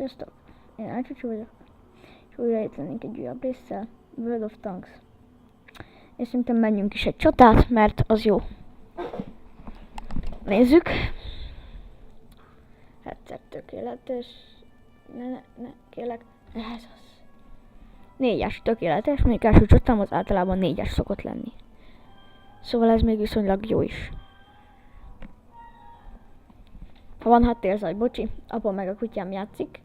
Sziasztok! Én Ácsúcsú vagyok, és újra itt lennénk egy újabb résszel, World of Tanks. És szerintem menjünk is egy csatát, mert az jó. Nézzük. Headset tökéletes. Ne, kérlek. Ez az. 4-es tökéletes, mondjuk első csatám az általában 4-es szokott lenni. Szóval ez még viszonylag jó is. Ha van háttérzaj, bocsi, apa meg a kutyám játszik.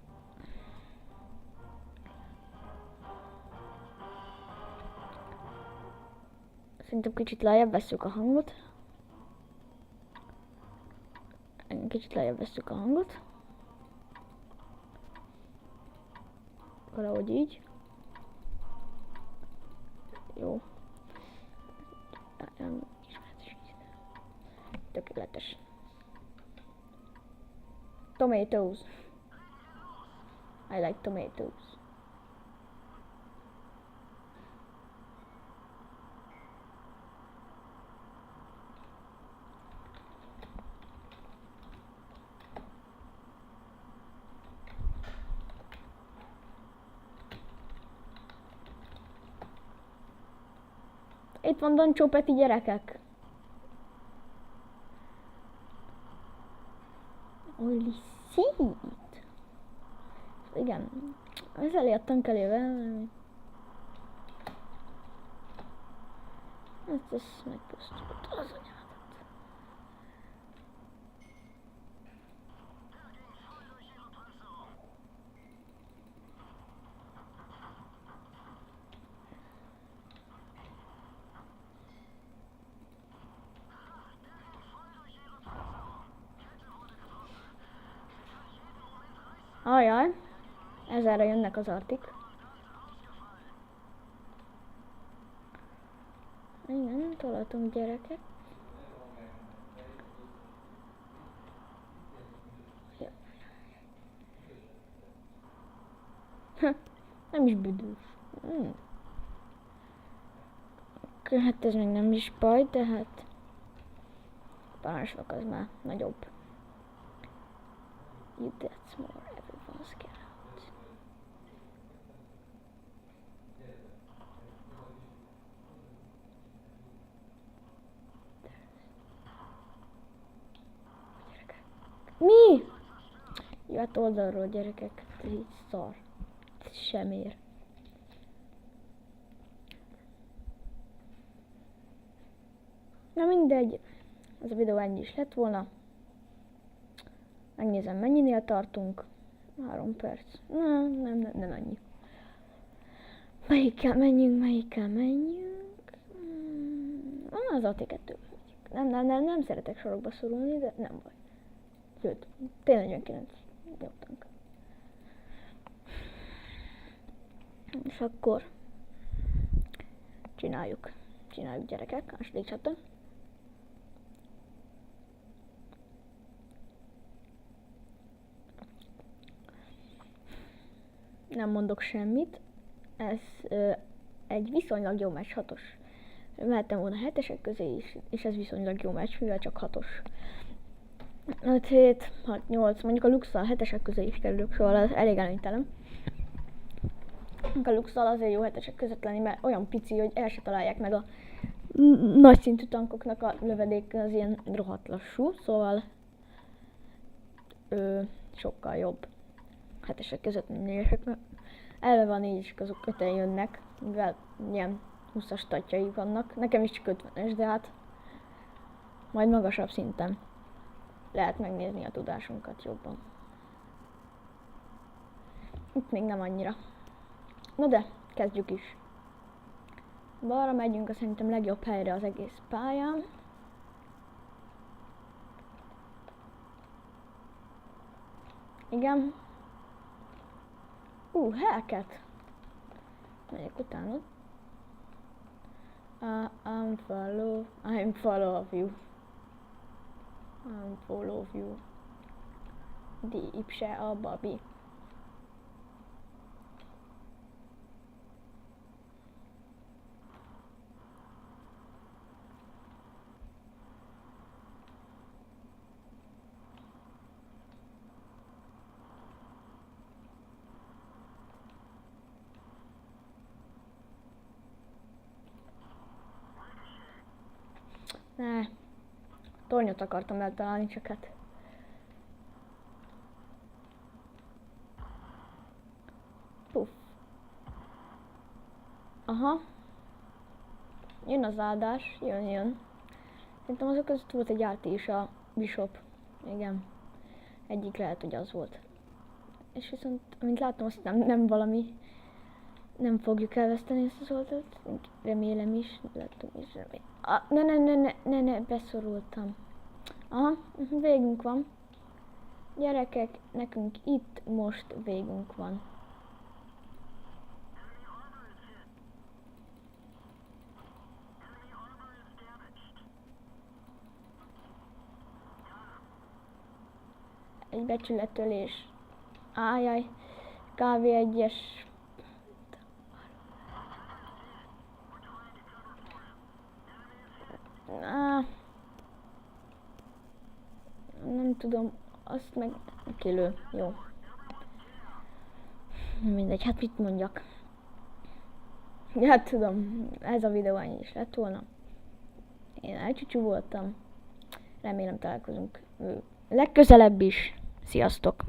Szerintem kicsit lejjebb vesszük a hangot. Valahogy így. Jó. Tökéletes. Tomatoes. I like tomatoes. Itt van Don Csópeti, gyerekek. Holy shit. Igen. Ezzel értem elével. Ezt megpusztult az anyádat. Ajaj, ezerre jönnek az artik. Igen, tolatunk, gyerekek. Nem is büdös. Hát ez még nem is baj, de hát a parancsnok az már nagyobb. You that's more, everyone's get out. Mi? Jó, hát oldalról, gyerekek, ez így szar. Ez sem ér. Na mindegy, ez a videó ennyi is lett volna. Megnézem, mennyinél tartunk. 3 perc. Nem annyi. Melyikkel menjünk? Az AT2. Nem szeretek sorokba szorulni, de nem baj. Sőt, T49 jó tank. És akkor csináljuk gyerekek, második csata. Nem mondok semmit, ez egy viszonylag jó meccs, 6-os. Mehettem volna 7-esek közé is, és ez viszonylag jó meccs, mivel csak 6-os. 5, 7, 6, 8, mondjuk a Luxal 7-esek közé is kerülök, szóval ez elég előnytelen. A Luxal azért jó 7-esek között lenni, mert olyan pici, hogy el se találják meg a nagy szintű tankoknak a lövedék, az ilyen rohadt lassú, szóval sokkal jobb 7-esek között, mint 4-esek, mert elve van 4-esek, azok 5-en jönnek, mivel ilyen 20-as statjai vannak, nekem is csak 50-es, de hát majd magasabb szinten lehet megnézni a tudásunkat jobban. Itt még nem annyira. Na de, kezdjük is. Balra megyünk a szerintem legjobb helyre az egész pályán. Igen. Hellcat. Megyek utána. I'm follow of you. I'm follow of you. Deep se a babi. Tornyot akartam eltalálni, csak hát. Puff. Aha. Jön az áldás, jön. Szerintem azok között volt egy árti is, a Bishop. Igen. Egyik lehet, hogy az volt. És viszont, amint látom, azt nem valami. Nem fogjuk elveszteni ezt az oldalt. Remélem is. Látom is, remélem. Ne, beszorultam. Aha, végünk van. Gyerekek, nekünk itt most végünk van. Egy becsületölés. Ájjaj. KV1-es. Nem tudom, azt meg kilő. Jó. Mindegy, hát mit mondjak. Hát tudom, ez a videó ennyi is lett volna. Én elcsúcsú voltam. Remélem találkozunk legközelebb is. Sziasztok!